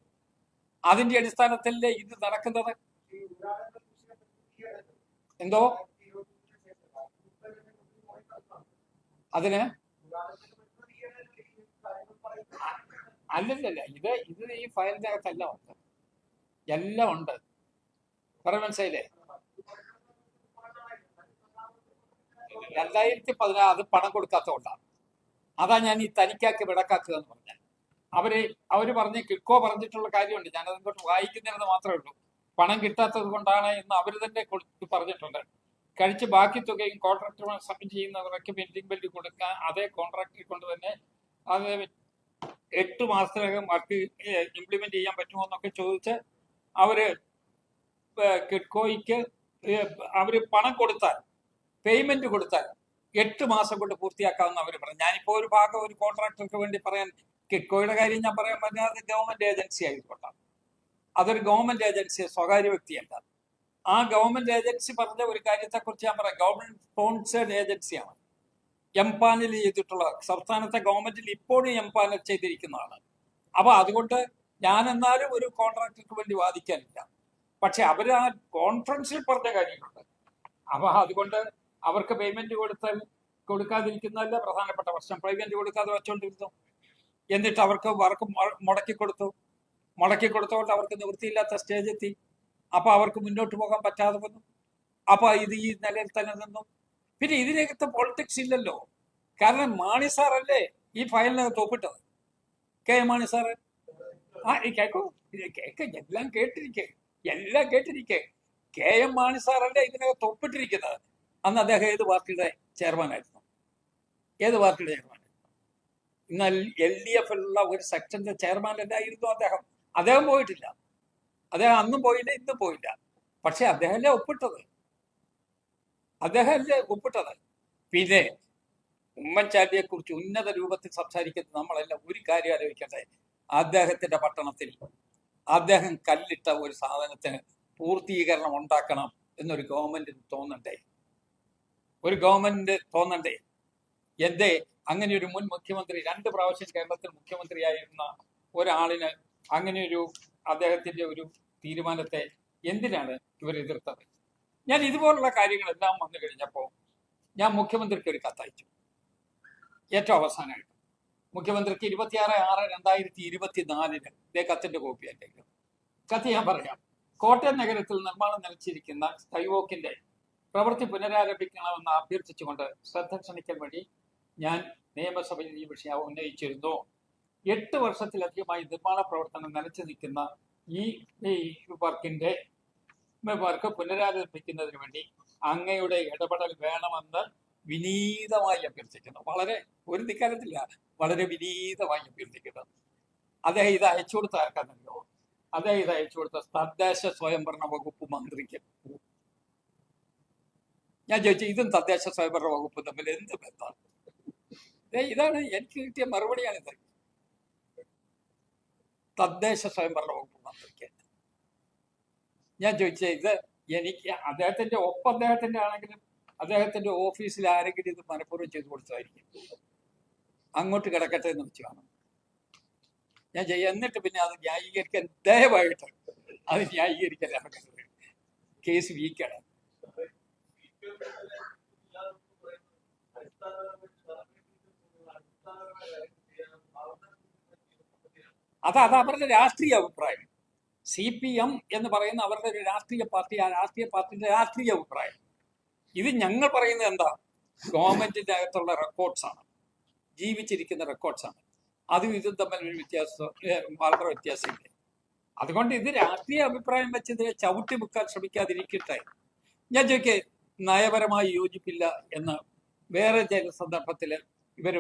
അതിന്റെ അടിസ്ഥാനത്തിലല്ലേ ഇത് നടക്കുന്നത്. എന്തോ അതിന് അല്ലല്ല, ഇത് ഈ ഫയലിന്റെ അകത്തെല്ലാം ഉണ്ട്, എല്ലാം ഉണ്ട്. പറ മനസ്സിലായില്ലേ? 2016 അത് പണം കൊടുക്കാത്തതുകൊണ്ടാണ്. അതാ ഞാൻ ഈ തനിക്കാക്കി വിടക്കാക്കുക എന്ന് പറഞ്ഞാൽ. അവര് പറഞ്ഞ് കിക്കോ പറഞ്ഞിട്ടുള്ള കാര്യമുണ്ട്, ഞാനത് ഇങ്ങോട്ട് വായിക്കുന്നതെന്ന് മാത്രമേ ഉള്ളൂ. പണം കിട്ടാത്തത് കൊണ്ടാണ് എന്ന് അവർ തന്നെ പറഞ്ഞിട്ടുണ്ട്. കഴിച്ച് ബാക്കി തുകയും കോൺട്രാക്ടർമാർ സബ്മിറ്റ് ചെയ്യുന്നവർക്ക് പെൻഡിംഗ് ബില്ല് കൊടുക്കാൻ അതേ കോൺട്രാക്ടറെ കൊണ്ട് തന്നെ അത് 8 മാസത്തിനകം വർക്ക് ഇംപ്ലിമെന്റ് ചെയ്യാൻ പറ്റുമോ എന്നൊക്കെ ചോദിച്ച് അവര് കിഡ്കോയ്ക്ക് അവര് പണം കൊടുത്താൽ, പേയ്മെന്റ് കൊടുത്താൽ 8 മാസം കൊണ്ട് പൂർത്തിയാക്കാമെന്ന് അവർ പറഞ്ഞു. ഞാനിപ്പോ ഒരു ഭാഗം ഒരു കോൺട്രാക്ടർക്ക് വേണ്ടി പറയാൻ, കിഡ്കോയുടെ കാര്യം ഞാൻ പറയാൻ പറഞ്ഞാൽ അത് ഗവൺമെന്റ് ഏജൻസി ആയിക്കോട്ടെ, അതൊരു ഗവൺമെന്റ് ഏജൻസി, സ്വകാര്യ വ്യക്തിയല്ല. ആ ഗവൺമെന്റ് ഏജൻസി പറഞ്ഞ ഒരു കാര്യത്തെക്കുറിച്ച് ഞാൻ പറയാം. ഗവൺമെന്റ് സ്പോൺസേഡ് ഏജൻസിയാണ്, എംപാനൽ ചെയ്തിട്ടുള്ള, സംസ്ഥാനത്തെ ഗവൺമെന്റിൽ ഇപ്പോഴും എംപാനൽ ചെയ്തിരിക്കുന്നതാണ്. അപ്പൊ അതുകൊണ്ട് ഞാൻ എന്നാലും ഒരു കോൺട്രാക്ടർക്ക് വേണ്ടി വാദിക്കാനില്ല. പക്ഷെ അവർ ആ കോൺഫറൻസിൽ പറഞ്ഞ കാര്യങ്ങളുണ്ട്. അപ്പൊ അതുകൊണ്ട് അവർക്ക് പേയ്മെന്റ് കൊടുക്കാതിരിക്കുന്നതല്ല പ്രധാനപ്പെട്ട പ്രശ്നം. പേയ്മെന്റ് കൊടുക്കാതെ വെച്ചോണ്ടിരുന്നു, എന്നിട്ട് അവർക്ക് വർക്ക് മുടക്കി കൊടുത്തുകൊണ്ട് അവർക്ക് നിവൃത്തിയില്ലാത്ത സ്റ്റേജ് എത്തി. അപ്പൊ അവർക്ക് മുന്നോട്ട് പോകാൻ പറ്റാതെ വന്നു. അപ്പൊ ഇത് ഈ നിലയിൽ തന്നെ നിന്നു. പിന്നെ ഇതിനകത്ത് പൊളിറ്റിക്സ് ഇല്ലല്ലോ. കാരണം മാണി സാറല്ലേ ഈ ഫയലിനകത്ത് ഒപ്പിട്ടത്, കെ എം മാണി സാറ്. കേൾക്കൂ, എല്ലാം കേട്ടിരിക്കേ. കെ എം മാണി സാറല്ലേ ഇതിനകത്ത് ഒപ്പിട്ടിരിക്കുന്നത്. അന്ന് അദ്ദേഹം ഏത് പാർട്ടിയുടെ ചെയർമാനായിരുന്നു? എന്നാൽ LDF ഒരു സെക്ഷന്റെ ചെയർമാൻ അല്ലായിരുന്നു അദ്ദേഹം. അദ്ദേഹം പോയിട്ടില്ല. അദ്ദേഹം അന്നും പോയില്ല, ഇന്നും പോയില്ല. പക്ഷെ അദ്ദേഹമല്ലേ ഒപ്പിട്ടത്. പിന്നെ ഉമ്മൻചാണ്ടിയെ കുറിച്ച് ഉന്നത രൂപത്തിൽ സംസാരിക്കുന്നത് നമ്മളെല്ലാം ഒരു കാര്യം ആലോചിക്കട്ടെ. അദ്ദേഹത്തിന്റെ പട്ടണത്തിൽ അദ്ദേഹം കല്ലിട്ട ഒരു സാധനത്തിന് പൂർത്തീകരണം ഉണ്ടാക്കണം എന്നൊരു ഗവൺമെന്റിന് തോന്നണ്ടേ? എന്തേ അങ്ങനെ ഒരു മുൻ മുഖ്യമന്ത്രി, 2 പ്രാവശ്യം കേരളത്തിൽ മുഖ്യമന്ത്രിയായിരുന്ന ഒരാളിന് അങ്ങനെയൊരു അദ്ദേഹത്തിന്റെ ഒരു തീരുമാനത്തെ എന്തിനാണ് ഇവർ എതിർത്തത്? ഞാൻ ഇതുപോലുള്ള കാര്യങ്ങളെല്ലാം വന്നു കഴിഞ്ഞപ്പോൾ ഞാൻ മുഖ്യമന്ത്രിക്ക് ഒരു കത്തയച്ചു. ഏറ്റവും അവസാനമായിട്ട് മുഖ്യമന്ത്രിക്ക് 26/6/2024 ഇതേ കത്തിന്റെ കോപ്പി ആയിട്ട് കത്ത് ഞാൻ പറയാം. കോട്ടയം നഗരത്തിൽ നിർമ്മാണം നിലച്ചിരിക്കുന്ന സ്കൈവോക്കിന്റെ പ്രവൃത്തി പുനരാരംഭിക്കണമെന്ന് അഭ്യർത്ഥിച്ചുകൊണ്ട് ശ്രദ്ധ ക്ഷണിക്കാൻ വേണ്ടി ഞാൻ നിയമസഭയിൽ ഈ വിഷയം ഉന്നയിച്ചിരുന്നു. 8 വർഷത്തിലധികമായി നിർമ്മാണ പ്രവർത്തനം നിലച്ചു നിൽക്കുന്ന ഈ വർക്ക് പുനരാരംഭിക്കുന്നതിന് വേണ്ടി അങ്ങയുടെ ഇടപെടൽ വേണമെന്ന് വിനീതമായി അഭ്യർത്ഥിക്കുന്നു. ഒരു ധിക്കാരത്തില്ല, വളരെ വിനീതമായി അഭ്യർത്ഥിക്കുന്നു. അദ്ദേഹം ഇത് അയച്ചു കൊടുത്ത ആർക്കാണെന്നല്ലോ? അദ്ദേഹം ഇത് അയച്ചു കൊടുത്ത തദ്ദേശ സ്വയംഭരണ വകുപ്പ് മന്ത്രിക്ക്. ഞാൻ ചോദിച്ചു, ഇതും തദ്ദേശ സ്വയംഭരണ വകുപ്പ് തമ്മിൽ എന്ത് ബന്ധമാണ്? ഇതാണ് എനിക്ക് കിട്ടിയ മറുപടിയാണിത്. തദ്ദേശ സ്വയംഭരണ വകുപ്പ് മന്ത്രിക്ക്. ഞാൻ ചോദിച്ചത്, ഇത് എനിക്ക് അദ്ദേഹത്തിന്റെ ആണെങ്കിലും അദ്ദേഹത്തിന്റെ ഓഫീസിൽ ആരെങ്കിലും ഇത് മനഃപൂർവ്വം ചെയ്തു കൊടുത്തതായിരിക്കും, അങ്ങോട്ട് കിടക്കട്ടെ എന്ന് വെച്ച് കാണും. ഞാൻ എന്നിട്ട് പിന്നെ അത് ന്യായീകരിക്കാൻ ദയവായിട്ട് അത് ന്യായീകരിക്കാൻ ഇറങ്ങരുത്. കേസ് വീക്കാണ്. അത് അവരുടെ രാഷ്ട്രീയ അഭിപ്രായം. CPM എന്ന് പറയുന്ന അവരുടെ ഒരു രാഷ്ട്രീയ പാർട്ടി, ആ രാഷ്ട്രീയ പാർട്ടിയുടെ രാഷ്ട്രീയ അഭിപ്രായം. ഇത് ഞങ്ങൾ പറയുന്നത് എന്താ? ഗവൺമെന്റിന്റെ അകത്തുള്ള റെക്കോർഡ്സാണ്, ജീവിച്ചിരിക്കുന്ന റെക്കോർഡ്സാണ്. അതും ഇതും തമ്മിൽ ഒരു വളരെ വ്യത്യാസമില്ല. അതുകൊണ്ട് ഇത് രാഷ്ട്രീയ അഭിപ്രായം വെച്ച് ഇതിനെ ചവിട്ടി മുക്കാൻ ശ്രമിക്കാതിരിക്കട്ടെ. ഞാൻ ചോദിക്കേ, നയപരമായി യോജിപ്പില്ല എന്ന് വേറെ ചില സന്ദർഭത്തിൽ ഇവർ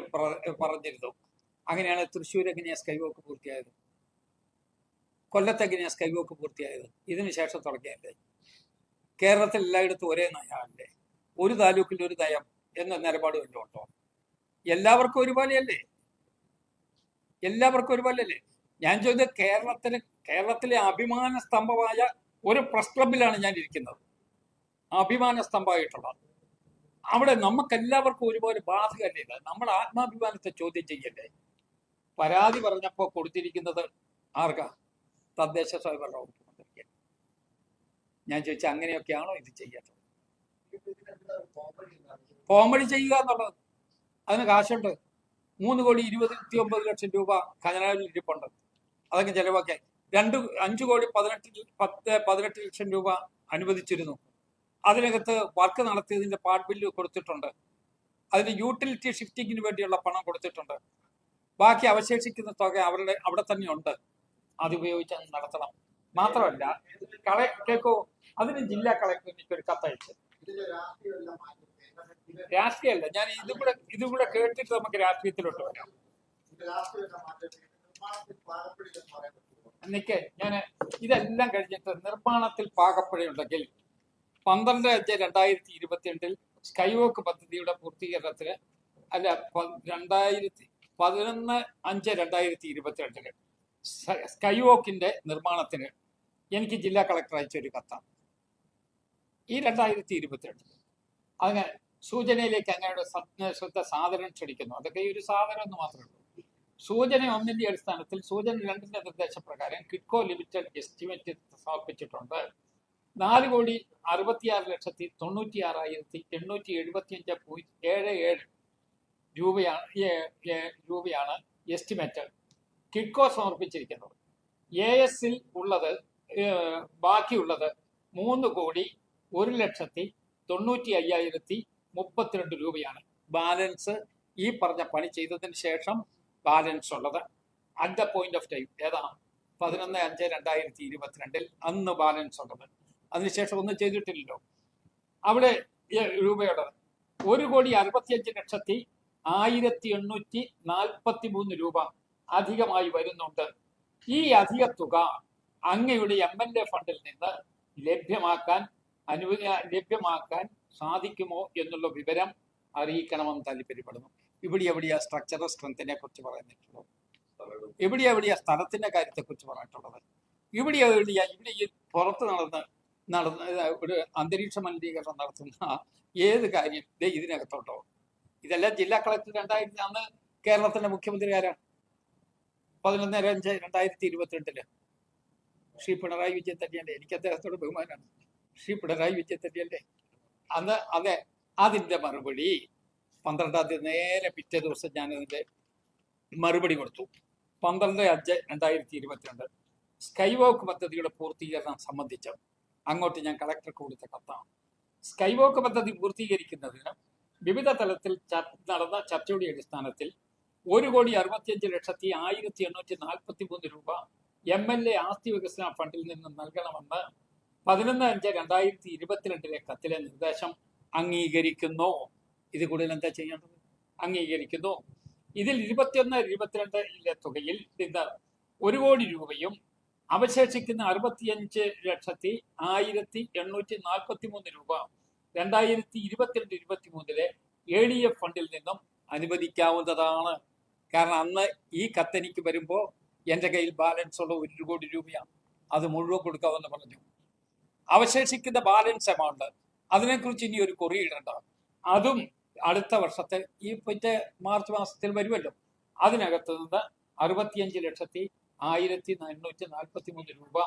പറഞ്ഞിരുന്നു. അങ്ങനെയാണ് തൃശ്ശൂർ എങ്ങനെയാ സ്കൈവോക്ക് പൂർത്തിയായത്? കൊല്ലത്ത് എങ്ങനെയാ സ്കൈവോക്ക് പൂർത്തിയായത്? ഇതിനു ശേഷം തുടങ്ങിയല്ലേ? കേരളത്തിൽ എല്ലായിടത്തും ഒരേ നയമല്ലേ? ഒരു താലൂക്കിൽ ഒരു നയം എന്ന നിലപാട് വല്ലതും ഉണ്ടോ? എല്ലാവർക്കും ഒരുപോലെയല്ലേ? ഞാൻ ചോദിച്ചത്, കേരളത്തിലെ അഭിമാന സ്തംഭമായ ഒരു പ്രസ് ക്ലബിലാണ് ഞാൻ ഇരിക്കുന്നത്, അഭിമാന സ്തംഭമായിട്ടുള്ളത്. അവിടെ നമുക്കെല്ലാവർക്കും ഒരുപോലെ ബാധകല്ലേ? നമ്മുടെ ആത്മാഭിമാനത്തെ ചോദ്യം ചെയ്യല്ലേ? പരാതി പറഞ്ഞപ്പോൾ കൊടുത്തിരിക്കുന്നത് ആർക്കാ? തദ്ദേശ സ്വയംഭരണ വകുപ്പ് മന്ത്രിക്ക്. ഞാൻ ചോദിച്ചാൽ അങ്ങനെയൊക്കെയാണോ ഇത് ചെയ്യേണ്ടത്? കോമഡി ചെയ്യുക എന്നുള്ളത്, അതിന് കാശുണ്ട്. 3,29,00,000 രൂപ ഖജനാവിൽ ഇരിപ്പുണ്ട്. അതൊക്കെ ചെലവാക്കിയാൽ 5,18,00,000 രൂപ അനുവദിച്ചിരുന്നു. അതിനകത്ത് വർക്ക് നടത്തിയതിന്റെ പാർട്ട് ബില്ല് കൊടുത്തിട്ടുണ്ട്. അതിന് യൂട്ടിലിറ്റി ഷിഫ്റ്റിങ്ങിന് വേണ്ടിയുള്ള പണം കൊടുത്തിട്ടുണ്ട്. ബാക്കി അവശേഷിക്കുന്ന തുക അവിടെ തന്നെ ഉണ്ട്. അതുപയോഗിച്ച് അത് നടത്തണം. മാത്രമല്ല കേൾക്കൂ, അതിന് ജില്ലാ കളക്ടർ എനിക്കൊരു കത്തയച്ചു. രാഷ്ട്രീയമല്ല, ഞാൻ ഇതും കൂടെ കേട്ടിട്ട് നമുക്ക് രാഷ്ട്രീയത്തിലോട്ട് വരാം. എനിക്ക് ഞാൻ ഇതെല്ലാം കഴിഞ്ഞിട്ട് നിർമ്മാണത്തിൽ പാകപ്പിഴയുണ്ടെങ്കിൽ 12/5/2022 സ്കൈവോക്ക് പദ്ധതിയുടെ പൂർത്തീകരണത്തിന് അല്ല 11/5/2022 സ്കൈവോക്കിന്റെ നിർമ്മാണത്തിന് എനിക്ക് ജില്ലാ കളക്ടർ അയച്ചൊരു കത്താണ്. ഈ 2022 അങ്ങനെ സൂചനയിലേക്ക് അങ്ങയുടെ ശ്രദ്ധ സാധനം ക്ഷണിക്കുന്നു. അതൊക്കെ ഈ ഒരു സാധനം എന്ന് മാത്രമേ ഉള്ളൂ. സൂചന 1-ന്റെ അടിസ്ഥാനത്തിൽ സൂചന 2-ന്റെ നിർദ്ദേശപ്രകാരം കിഡ്കോ ലിമിറ്റഡ് എസ്റ്റിമേറ്റ് സമർപ്പിച്ചിട്ടുണ്ട്. 4,66,96,875.77 രൂപയാണ് എസ്റ്റിമേറ്റ് കിഡ്കോ സമർപ്പിച്ചിരിക്കുന്നത്. AS-ൽ ഉള്ളത് ബാക്കിയുള്ളത് 3,01,95,032 രൂപയാണ്. ബാലൻസ് ഈ പറഞ്ഞ പണി ചെയ്തതിന് ശേഷം ബാലൻസ് ഉള്ളത് at the point of time ഏതാ 11/5/2022 അന്ന് ബാലൻസ് ഉള്ളത്. അതിനുശേഷം ഒന്നും ചെയ്തിട്ടില്ലല്ലോ. അവിടെ രൂപയുള്ളത് 1,65,143 രൂപ അധികമായി വരുന്നുണ്ട്. ഈ അധിക തുക അങ്ങയുടെ MLA ഫണ്ടിൽ നിന്ന് ലഭ്യമാക്കാൻ സാധിക്കുമോ എന്നുള്ള വിവരം അറിയിക്കണമെന്ന് താല്പര്യപ്പെടുന്നു. എവിടെയാ സ്ട്രക്ചറൽ സ്ട്രെങ്തിനെ കുറിച്ച് പറയുന്നിട്ടുള്ളത്? എവിടെയാ സ്ഥലത്തിന്റെ കാര്യത്തെ കുറിച്ച് പറഞ്ഞിട്ടുള്ളത്? ഇവിടെ ഈ പുറത്ത് നടന്ന ഒരു അന്തരീക്ഷ മലിനീകരണം നടത്തുന്ന ഏത് കാര്യം ഇതിനകത്തോട്ടോ? ഇതെല്ലാം ജില്ലാ കളക്ടർ അന്ന് കേരളത്തിന്റെ മുഖ്യമന്ത്രി ആരാണ്? 11/5/2022 ശ്രീ പിണറായി വിജയൻ തന്നെയല്ലേ? എനിക്ക് അദ്ദേഹത്തോട് ബഹുമാനാണ്. ശ്രീ പിണറായി വിജയൻ തന്നെയല്ലേ അന്ന്? അതെ, അതിന്റെ മറുപടി 12-ാം തീയതി നേരെ പിറ്റേ ദിവസം ഞാനതിന്റെ മറുപടി കൊടുത്തു. 12/5/2022 സ്കൈവോക്ക് പദ്ധതിയുടെ പൂർത്തീകരണം സംബന്ധിച്ച് അങ്ങോട്ട് ഞാൻ കളക്ടർക്ക് കൊടുത്ത കത്താണ്. സ്കൈവോക്ക് പദ്ധതി പൂർത്തീകരിക്കുന്നതിന് വിവിധ തലത്തിൽ നടന്ന ചർച്ചയുടെ അടിസ്ഥാനത്തിൽ 1,65,1,843 രൂപ MLA ആസ്തി വികസന ഫണ്ടിൽ നിന്ന് നൽകണമെന്ന് 11/5/2022 കത്തിലെ നിർദ്ദേശം അംഗീകരിക്കുന്നു. ഇത് കൂടുതൽ എന്താ ചെയ്യേണ്ടത്? അംഗീകരിക്കുന്നു. ഇതിൽ 21-22 തുകയിൽ നിന്ന് 1 കോടി രൂപയും അവശേഷിക്കുന്ന 65,1,843 രൂപ 2022-23 ADF ഫണ്ടിൽ നിന്നും അനുവദിക്കാവുന്നതാണ്. കാരണം അന്ന് ഈ കത്തെനിക്ക് വരുമ്പോൾ എൻ്റെ കയ്യിൽ ബാലൻസ് ഉള്ള 1 കോടി രൂപയാണ്. അത് മുഴുവൻ കൊടുക്കാമെന്ന് പറഞ്ഞു. അവശേഷിക്കുന്ന ബാലൻസ് എമൗണ്ട് അതിനെക്കുറിച്ച് ഇനി ഒരു കുറി ഇടണ്ട. അതും അടുത്ത വർഷത്തെ ഈ മാർച്ച് മാസത്തിൽ വരുമല്ലോ. അതിനകത്ത് നിന്ന് 65,1,443 രൂപ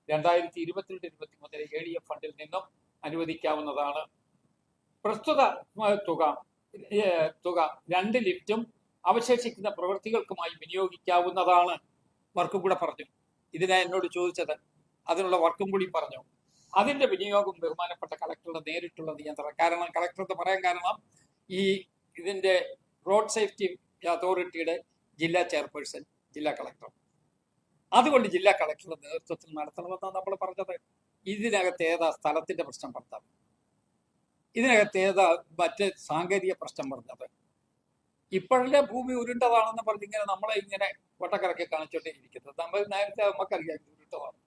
2022-23 ADF ഫണ്ടിൽ നിന്നും അനുവദിക്കാവുന്നതാണ്. പ്രസ്തുത തുക 2 ലിഫ്റ്റും അവശേഷിക്കുന്ന പ്രവൃത്തികൾക്കുമായി വിനിയോഗിക്കാവുന്നതാണ്. വർക്കും കൂടെ പറഞ്ഞു. ഇതിനാ എന്നോട് ചോദിച്ചത്. അതിനുള്ള വർക്കും കൂടി പറഞ്ഞു. അതിന്റെ വിനിയോഗം ബഹുമാനപ്പെട്ട കളക്ടറുടെ നേരിട്ടുള്ള നിയന്ത്രണം. കാരണം കളക്ടർ എന്ന് പറയാൻ കാരണം ഇതിന്റെ റോഡ് സേഫ്റ്റി അതോറിറ്റിയുടെ ജില്ലാ ചെയർപേഴ്സൺ ജില്ലാ കളക്ടർ. അതുകൊണ്ട് ജില്ലാ കളക്ടറുടെ നേതൃത്വത്തിൽ നടത്തണമെന്നാണ് നമ്മൾ പറഞ്ഞത്. ഇതിനകത്ത് ഏതാ സ്ഥലത്തിന്റെ പ്രശ്നം പറഞ്ഞത്? ഇതിനകത്ത് ഏതാ മറ്റ് സാങ്കേതിക പ്രശ്നം പറഞ്ഞത്? ഇപ്പോഴല്ലേ ഭൂമി ഉരുണ്ടതാണെന്ന് പറഞ്ഞ് നമ്മളെ ഇങ്ങനെ വട്ടക്കറക്കി കാണിച്ചോണ്ടേ ഇരിക്കുന്നത്. നമ്മൾ നേരത്തെ നമുക്കറിയാം ഉരുണ്ടതാണ്.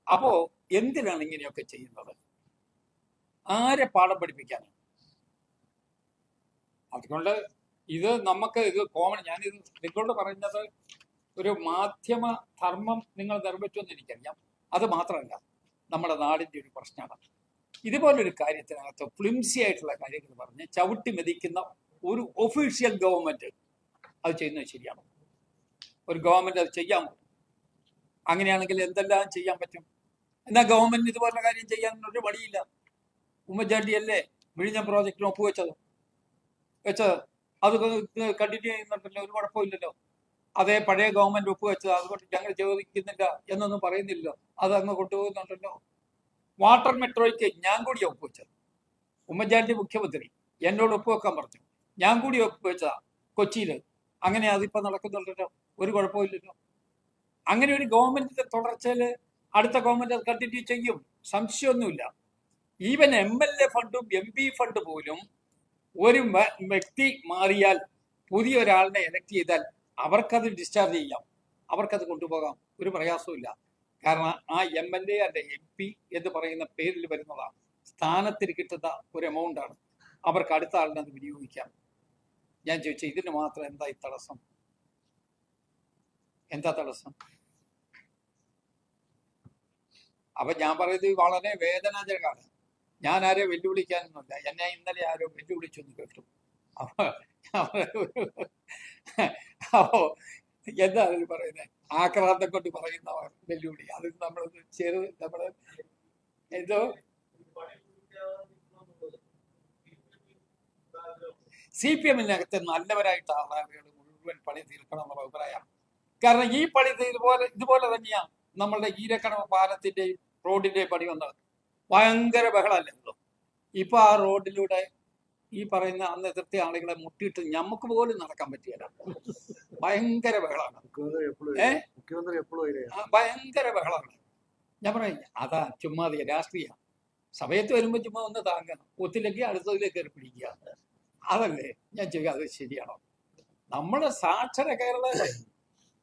അപ്പോ എന്തിനാണ് ഇങ്ങനെയൊക്കെ ചെയ്യുന്നത്? ആരെ പാഠം പഠിപ്പിക്കാനാണ്? അതുകൊണ്ട് ഇത് കോമൺ. ഞാനിത് നിങ്ങളോട് പറയുന്നത് ഒരു മാധ്യമ ധർമ്മം നിങ്ങൾ നിർമ്മിച്ചുവെന്ന് എനിക്കറിയാം. അത് മാത്രമല്ല, നമ്മുടെ നാടിന്റെ ഒരു പ്രശ്നമാണ്. ഇതുപോലൊരു കാര്യത്തിനകത്ത് ഫ്ലിംസി ആയിട്ടുള്ള കാര്യങ്ങൾ പറഞ്ഞ് ചവിട്ടി മെതിക്കുന്ന ഒരു ഒഫീഷ്യൽ ഗവൺമെന്റ് അത് ചെയ്യുന്നത് ശരിയാണോ? ഒരു ഗവൺമെന്റ് അത് ചെയ്യാമോ? അങ്ങനെയാണെങ്കിൽ എന്തെല്ലാം ചെയ്യാൻ പറ്റും? എന്നാൽ ഗവൺമെന്റിന് ഇതുപോലുള്ള കാര്യം ചെയ്യാൻ ഒരു വഴിയില്ല. ഉമ്മൻചാണ്ടിയല്ലേ വിഴിഞ്ഞം പ്രോജക്റ്റിന് ഒപ്പുവെച്ചത്? അത് കണ്ടിന്യൂ ചെയ്യുന്നുണ്ടല്ലോ, ഒരു കുഴപ്പമില്ലല്ലോ. അതേ പഴയ ഗവൺമെന്റ് ഒപ്പുവെച്ചത്, അതുകൊണ്ട് ഞങ്ങൾ ചോദിക്കുന്നില്ല എന്നൊന്നും പറയുന്നില്ലല്ലോ. അത് അങ്ങ് കൊണ്ടുപോകുന്നുണ്ടല്ലോ. വാട്ടർ മെട്രോയ്ക്ക് ഞാൻ കൂടിയാണ് ഒപ്പുവെച്ചത്. ഉമ്മൻചാണ്ടി മുഖ്യമന്ത്രി എന്നോട് ഒപ്പുവെക്കാൻ പറഞ്ഞു. ഞാൻ കൂടി ഒപ്പുവെച്ചതാ കൊച്ചിയിൽ. അങ്ങനെ അതിപ്പോ നടക്കുന്നുണ്ടല്ലോ, ഒരു കുഴപ്പമില്ലല്ലോ. അങ്ങനെ ഒരു ഗവൺമെന്റിന്റെ തുടർച്ചയിൽ അടുത്ത ഗവൺമെന്റ് അത് കണ്ടിന്യൂ ചെയ്യും, സംശയമൊന്നുമില്ല. ഈവൻ MLA ഫണ്ടും MP ഫണ്ട് പോലും ഒരു വ്യക്തി മാറിയാൽ പുതിയ ഒരാളിനെ എലക്ട് ചെയ്താൽ അവർക്കത് ഡിസ്ചാർജ് ചെയ്യാം, അവർക്കത് കൊണ്ടുപോകാം, ഒരു പ്രയാസവും. കാരണം ആ MLA അല്ലെ MP എന്ന് പറയുന്ന പേരിൽ വരുന്നതാണ്, സ്ഥാനത്തിന് കിട്ടുന്ന ഒരു എമൗണ്ടാണ്. അവർക്ക് അടുത്ത ആളിനെ അത് വിനിയോഗിക്കാം. ഞാൻ ചോദിച്ചു, ഇതിന് മാത്രം എന്താ ഈ തടസ്സം? എന്താ തടസ്സം? അപ്പൊ ഞാൻ പറയുന്നത് വളരെ വേദനാജനകമാണ്. ഞാൻ ആരെയും വെല്ലുവിളിക്കാനൊന്നുമില്ല. എന്നെ ഇന്നലെ ആരോ വെല്ലുവിളിച്ചൊന്ന് കേട്ടു. അപ്പോ എന്താ അതിൽ പറയുന്നത്? ആക്രാന്തം കൊണ്ട് പറയുന്ന വെല്ലുവിളി. അത് നമ്മൾ നമ്മള് എന്തോ CPM-നകത്ത് നല്ലവരായിട്ട് ആളുകൾ മുഴുവൻ പണി തീർക്കണം എന്നുള്ള അഭിപ്രായം. കാരണം ഈ പണി ഇതുപോലെ തന്നെയാണ് നമ്മളുടെ ഈരക്കടവ് പാലത്തിന്റെയും റോഡിന്റെയും പണി വന്നത്. ഭയങ്കര ബഹളമല്ലോ. ഇപ്പൊ ആ റോഡിലൂടെ ഈ പറയുന്ന അന്ന് എതിർത്തിയ ആളുകളെ മുട്ടിയിട്ട് ഞമ്മക്ക് പോലും നടക്കാൻ പറ്റിയല്ല. ഭയങ്കര ബഹളമാണ്. ഭയങ്കര ബഹളമാണ്. ഞാൻ പറയും, അതാ ചുമ്മാതെ രാഷ്ട്രീയ സമയത്ത് വരുമ്പോ ചുമ്മാ ഒന്ന് താങ്ങണം, ഒത്തില്ലെങ്കിൽ അടുത്തതിലേക്ക് കയറി പിടിക്കുക. അതല്ലേ ഞാൻ ചോദിക്കുക, അത് ശരിയാണോ? നമ്മുടെ സാക്ഷര കേരള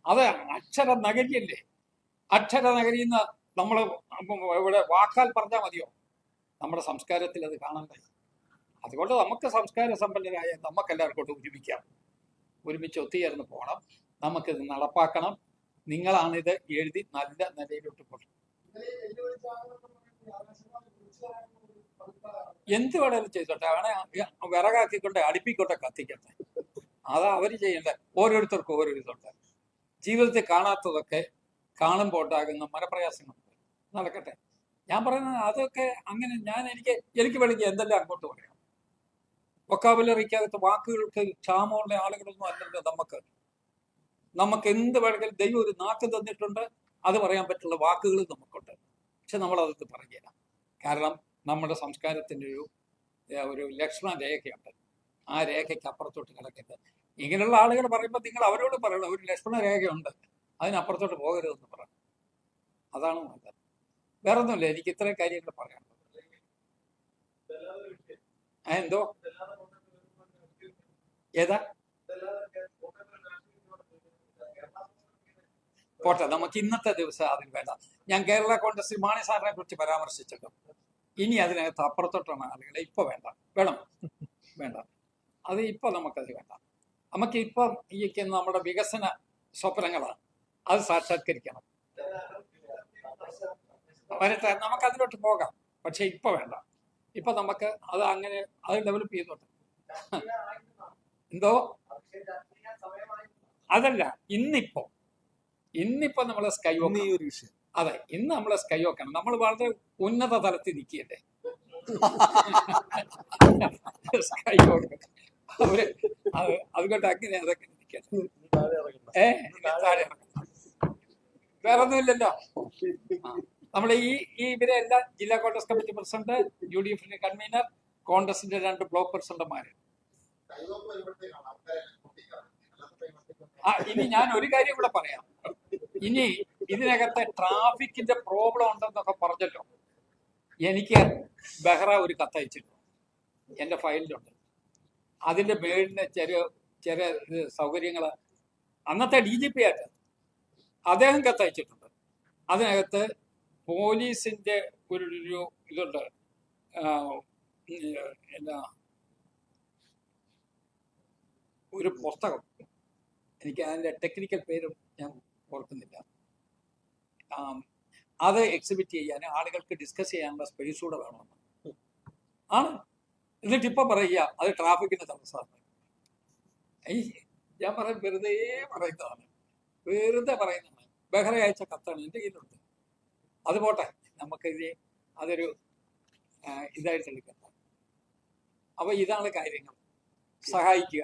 അത് അക്ഷര നഗരിയല്ലേ? അക്ഷര നഗരിന്ന നമ്മള് ഇവിടെ വാക്കാൽ പറഞ്ഞാൽ മതിയോ? നമ്മുടെ സംസ്കാരത്തിൽ അത് കാണണ്ടേ? അതുകൊണ്ട് നമുക്ക് സംസ്കാര സമ്പന്നരായ നമുക്കെല്ലാവർക്കും ഒരുമിക്കാം, ഒരുമിച്ച് ഒത്തുചേർന്ന് പോകണം, നമുക്കിത് നടപ്പാക്കണം. നിങ്ങളാണിത് എഴുതി നല്ല നിലയിലോട്ട് പോകണം. എന്ത് വേണേലും ചെയ്തോട്ടെ, അവനെ വിറകാക്കിക്കൊണ്ട് അടുപ്പിക്കോട്ടെ, കത്തിക്കട്ടെ. അതാ അവര് ചെയ്യേണ്ട. ഓരോരുത്തർക്കും ഓരോരുത്തരുണ്ട്. ജീവിതത്തിൽ കാണാത്തതൊക്കെ കാണുമ്പോൾ ഉണ്ടാകുന്ന മനപ്രയാസങ്ങൾ നടക്കട്ടെ. ഞാൻ പറയുന്നത് അതൊക്കെ അങ്ങനെ. എനിക്ക് വേണമെങ്കിൽ എന്തെല്ലാം അങ്ങോട്ട് പറയാം. വൊക്കാബുലറിക്കകത്ത് വാക്കുകൾക്ക് ക്ഷാമമുള്ള ആളുകളൊന്നും അല്ലല്ലോ നമുക്ക് എന്ത് വേണമെങ്കിലും ദൈവം ഒരു നാക്ക് തന്നിട്ടുണ്ട്, അത് പറയാൻ പറ്റുള്ള വാക്കുകൾ നമുക്കുണ്ട്. പക്ഷെ നമ്മളതൊക്കെ പറഞ്ഞില്ല. കാരണം നമ്മുടെ സംസ്കാരത്തിൻ്റെ ഒരു ലക്ഷ്മണ രേഖയുണ്ട്. ആ രേഖയ്ക്ക് അപ്പുറത്തോട്ട് കിടക്കരുത്. ഇങ്ങനെയുള്ള ആളുകൾ പറയുമ്പോൾ നിങ്ങൾ അവരോട് പറയണം, ഒരു ലക്ഷ്മണ രേഖയുണ്ട്, അതിനപ്പുറത്തോട്ട് പോകരുതെന്ന് പറയണം. അതാണ് നല്ലത്. വേറെ ഒന്നുമില്ല. എനിക്ക് ഇത്രയും കാര്യങ്ങൾ പറയാനുള്ളത്. എന്തോ ഏതാ പോട്ടെ, നമുക്ക് ഇന്നത്തെ ദിവസം അതിൽ വേണ്ട. ഞാൻ കേരള കോൺഗ്രസിൽ മാണി സാറിനെ കുറിച്ച് പരാമർശിച്ചിട്ടുണ്ട്. ഇനി അതിനകത്ത് അപ്പുറത്തോട്ടാണ് ആളുകളെ ഇപ്പൊ വേണ്ട. അത് ഇപ്പൊ നമുക്കത് വേണ്ട. നമുക്ക് ഇപ്പം ഈ നമ്മുടെ വികസന സ്വപ്നങ്ങളാണ്, അത് സാക്ഷാത്കരിക്കണം. വരട്ടെ, നമുക്ക് അതിലോട്ട് പോകാം. പക്ഷെ ഇപ്പൊ വേണ്ട. ഇപ്പൊ നമുക്ക് അത് അങ്ങനെ അത് ഡെവലപ്പ് ചെയ്തോട്ടെ. എന്തോ അതല്ല, ഇന്നിപ്പോ നമ്മളെ സ്കൈ വോക്കണം. അതെ, ഇന്ന് നമ്മളെ സ്കൈ വോക്കണം. നമ്മൾ വളരെ ഉന്നത തലത്തിൽ നിൽക്കുകയല്ലേ. സ്കൈ വോക്ക് അതുകൊണ്ട് അങ്ങനെ അതൊക്കെ നിൽക്കണം. താഴെ വേറെ ഒന്നുമില്ലല്ലോ. നമ്മളെ ഇവരെ എല്ലാം ജില്ലാ കോൺഗ്രസ് കമ്മിറ്റി പ്രസിഡന്റ്, UDF-ന്റെ കൺവീനർ, കോൺഗ്രസിന്റെ 2 ബ്ലോക്ക് പ്രസിഡന്റുമാര്. ഇനി ഞാൻ ഒരു കാര്യം കൂടെ പറയാം. ഇനി ഇതിനകത്തെ ട്രാഫിക്കിന്റെ പ്രോബ്ലം ഉണ്ടെന്നൊക്കെ പറഞ്ഞല്ലോ. എനിക്ക് ബെഹ്റ ഒരു കത്തയച്ചിട്ടുണ്ട്, എന്റെ ഫയലിലുണ്ട്. അതിന്റെ മേളിന് ചെറിയ സൗകര്യങ്ങള് അന്നത്തെ DGP ആയിട്ട് അദ്ദേഹം കത്തയച്ചിട്ടുണ്ട്. അതിനകത്ത് പോലീസിന്റെ ഒരു ഇതുണ്ട്, എന്താ ഒരു പുസ്തകം, എനിക്ക് അതിന്റെ ടെക്നിക്കൽ പേരും ഞാൻ ഓർക്കുന്നില്ല. അത് എക്സിബിറ്റ് ചെയ്യാൻ ആളുകൾക്ക് ഡിസ്കസ് ചെയ്യാനുള്ള സ്പേസ് കൂടെ വേണമെന്ന് ആണ്. എന്നിട്ട് ഇപ്പൊ പറയുക അത് ട്രാഫിക്കിന് തടസ്സമാണ്. ഞാൻ വെറുതെ പറയുന്നതാണ്. ബെഹ്റ അയച്ച കത്താണ് എൻ്റെ കയ്യിലുണ്ട്. അത് പോട്ടെ, നമുക്കിത് അതൊരു ഇതായിട്ട് എടുക്കാം. അപ്പൊ ഇതാണ് കാര്യങ്ങൾ. സഹായിക്കുക.